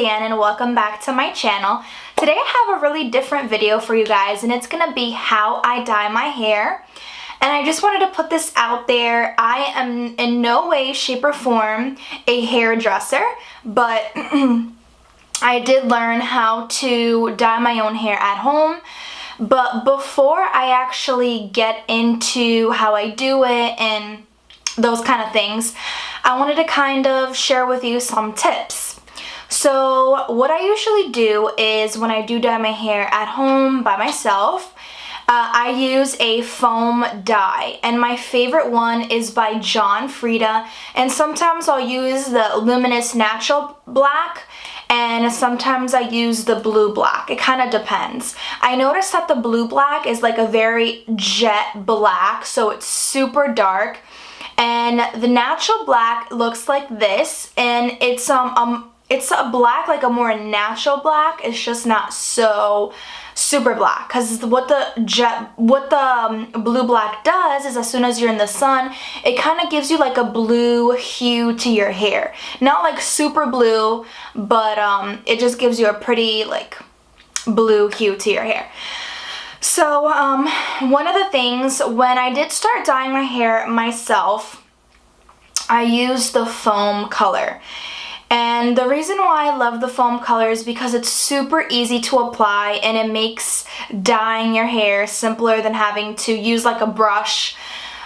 Dan and welcome back to my channel. Today I have a really different video for you guys and it's gonna be how I dye my hair. And I just wanted to put this out there. I am in no way, shape, or form a hairdresser, but I did learn how to dye my own hair at home. But before I actually get into how I do it and those kind of things, I wanted to kind of share with you some tips. So what I usually do is when I do dye my hair at home by myself, I use a foam dye, and my favorite one is by John Frieda, and sometimes I'll use the Luminous natural black, and sometimes I use the blue black. It kind of depends. I noticed that the blue black is like a very jet black, so it's super dark, and the natural black looks like this, and it's a black, like a more natural black. It's just not so super black, because what the blue black does is as soon as you're in the sun, it kind of gives you like a blue hue to your hair. Not like super blue, but it just gives you a pretty like blue hue to your hair. So one of the things, when I did start dyeing my hair myself, I used the foam color. And the reason why I love the foam color is because it's super easy to apply and it makes dyeing your hair simpler than having to use like a brush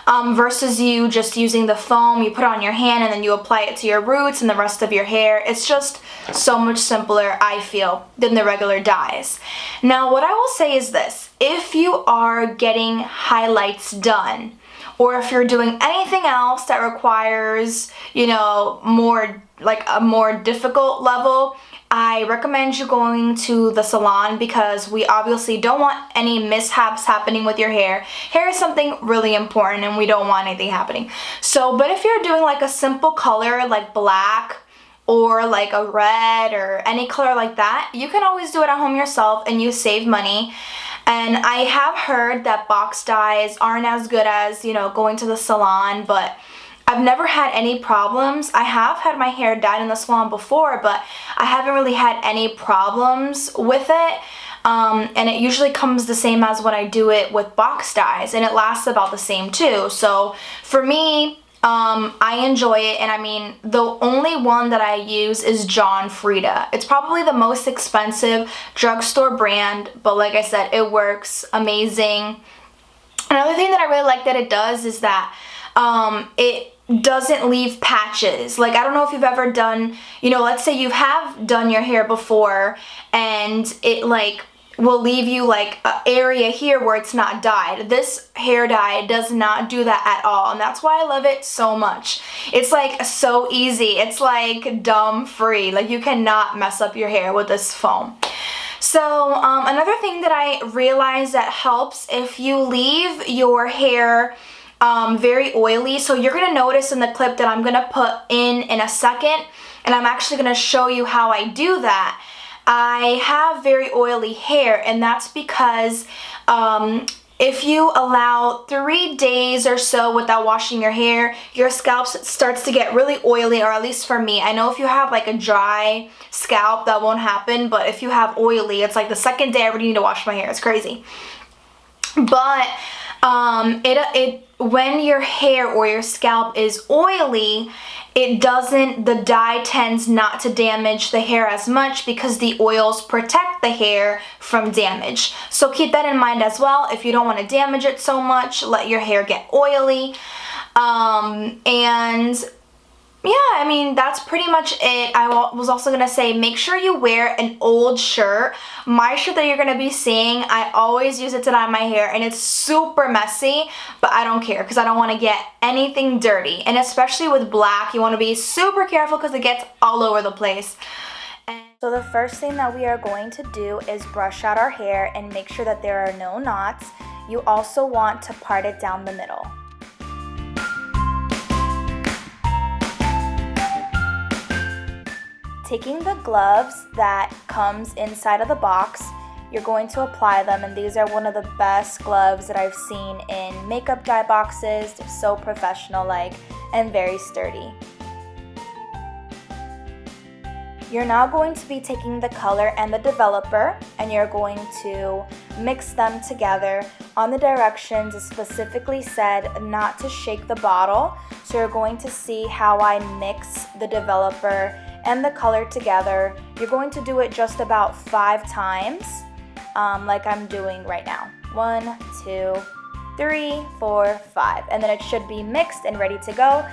versus you just using the foam. You put it on your hand and then you apply it to your roots and the rest of your hair. It's just so much simpler, I feel, than the regular dyes. Now what I will say is this: if you are getting highlights done, or if you're doing anything else that requires, you know, a more difficult level, I recommend you going to the salon, because we obviously don't want any mishaps happening with your hair. Hair is something really important and we don't want anything happening. So, but if you're doing like a simple color like black or like a red or any color like that, you can always do it at home yourself and you save money. And I have heard that box dyes aren't as good as, you know, going to the salon, but I've never had any problems. I have had my hair dyed in the salon before, but I haven't really had any problems with it. And it usually comes the same as when I do it with box dyes, and it lasts about the same too. So for me, I enjoy it, and I mean, the only one that I use is John Frieda. It's probably the most expensive drugstore brand, but like I said, it works amazing. Another thing that I really like that it does is that it doesn't leave patches. Like, I don't know if you've ever done, you know, let's say you have done your hair before and it like will leave you like an area here where it's not dyed. This hair dye does not do that at all, and that's why I love it so much. It's like so easy. It's like dumb free. Like, you cannot mess up your hair with this foam. So another thing that I realized that helps if you leave your hair very oily. So you're gonna notice in the clip that I'm gonna put in a second, and I'm actually gonna show you how I do that. I have very oily hair, and that's because if you allow 3 days or so without washing your hair, your scalp starts to get really oily, or at least for me. I know if you have like a dry scalp, that won't happen, but if you have oily, it's like the second day I already need to wash my hair. It's crazy. But when your hair or your scalp is oily, the dye tends not to damage the hair as much because the oils protect the hair from damage. So keep that in mind as well. If you don't want to damage it so much, let your hair get oily. And yeah, I mean, that's pretty much it. I was also going to say, make sure you wear an old shirt. My shirt that you're going to be seeing, I always use it to dye my hair, and it's super messy, but I don't care because I don't want to get anything dirty. And especially with black, you want to be super careful because it gets all over the place. So the first thing that we are going to do is brush out our hair and make sure that there are no knots. You also want to part it down the middle. Taking the gloves that comes inside of the box, you're going to apply them, and these are one of the best gloves that I've seen in makeup dye boxes. They're so professional-like and very sturdy. You're now going to be taking the color and the developer, and you're going to mix them together. On the directions, it specifically said not to shake the bottle, so you're going to see how I mix the developer and the color together. You're going to do it just about 5 times, like I'm doing right now. 1, 2, 3, 4, 5, and then it should be mixed and ready to go.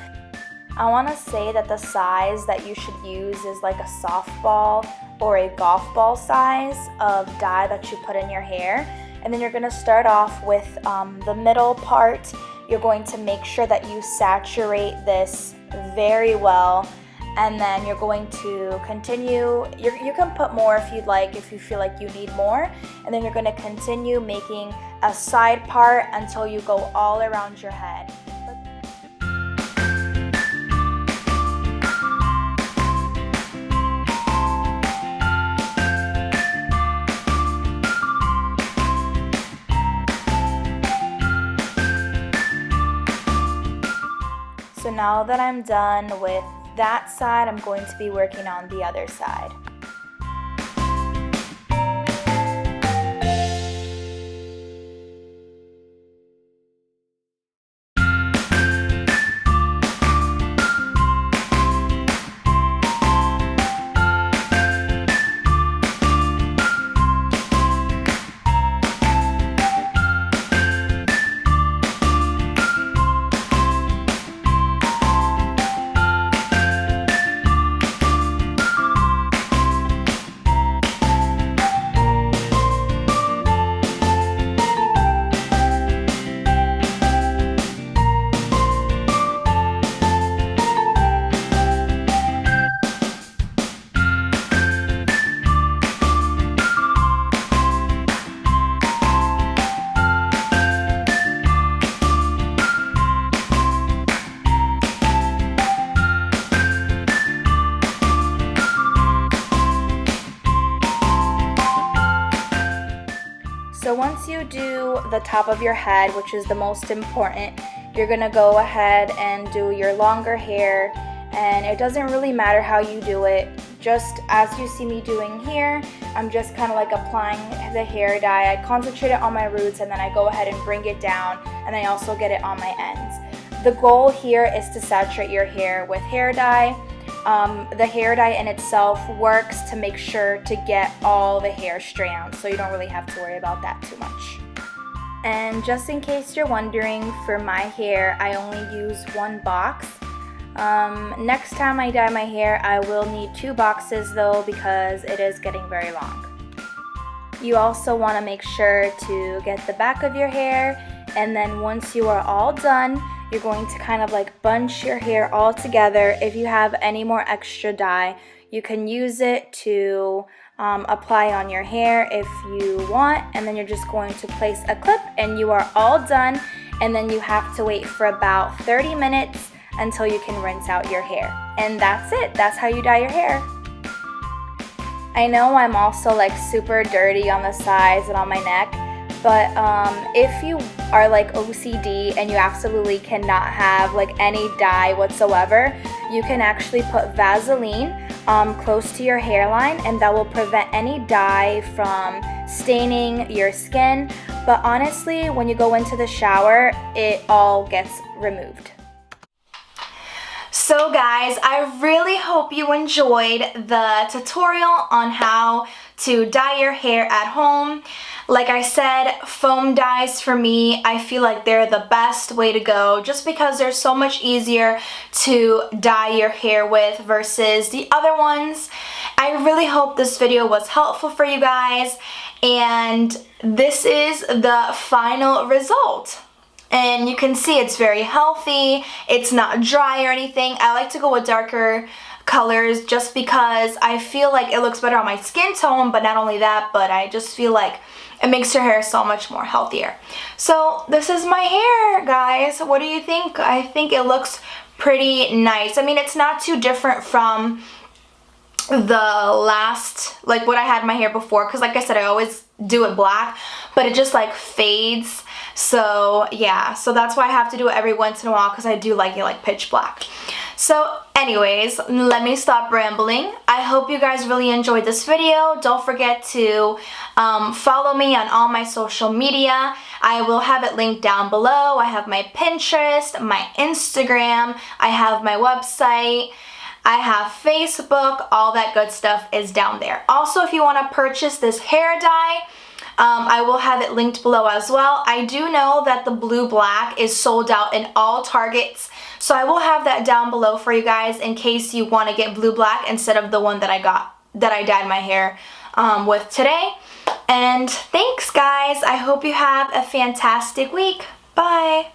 I want to say that the size that you should use is like a softball or a golf ball size of dye that you put in your hair. And then you're going to start off with the middle part. You're going to make sure that you saturate this very well, and then you're going to continue. You can put more if you'd like, if you feel like you need more, and then you're going to continue making a side part until you go all around your head. So now that I'm done with that side, I'm going to be working on the other side. So once you do the top of your head, which is the most important, you're gonna go ahead and do your longer hair, and it doesn't really matter how you do it. Just as you see me doing here, I'm just kind of like applying the hair dye. I concentrate it on my roots, and then I go ahead and bring it down, and I also get it on my ends. The goal here is to saturate your hair with hair dye. The hair dye in itself works to make sure to get all the hair strands, so you don't really have to worry about that too much. And just in case you're wondering, for my hair, I only use 1 box. Next time I dye my hair, I will need 2 boxes though, because it is getting very long. You also want to make sure to get the back of your hair, and then once you are all done, you're going to kind of like bunch your hair all together. If you have any more extra dye, you can use it to apply on your hair if you want, and then you're just going to place a clip and you are all done. And then you have to wait for about 30 minutes until you can rinse out your hair. And that's it. That's how you dye your hair. I know I'm also like super dirty on the sides and on my neck, but if you are like OCD and you absolutely cannot have like any dye whatsoever, you can actually put Vaseline close to your hairline, and that will prevent any dye from staining your skin. But honestly, when you go into the shower, it all gets removed. So guys, I really hope you enjoyed the tutorial on how to dye your hair at home. Like I said, foam dyes for me, I feel like they're the best way to go, just because they're so much easier to dye your hair with versus the other ones. I really hope this video was helpful for you guys, and this is the final result. And you can see it's very healthy, it's not dry or anything. I like to go with darker colors just because I feel like it looks better on my skin tone, but not only that, but I just feel like it makes your hair so much more healthier. So this is my hair, guys. What do you think? I think it looks pretty nice. I mean, it's not too different from the last, like what I had in my hair before, because like I said, I always do it black, but it just like fades. So yeah, so that's why I have to do it every once in a while, because I do like it like pitch black. So anyways, let me stop rambling. I hope you guys really enjoyed this video. Don't forget to follow me on all my social media. I will have it linked down below. I have my Pinterest, my Instagram, I have my website, I have Facebook, all that good stuff is down there. Also, if you want to purchase this hair dye, I will have it linked below as well. I do know that the blue black is sold out in all Targets, so I will have that down below for you guys in case you want to get blue black instead of the one that I dyed my hair with today. And thanks guys, I hope you have a fantastic week. Bye!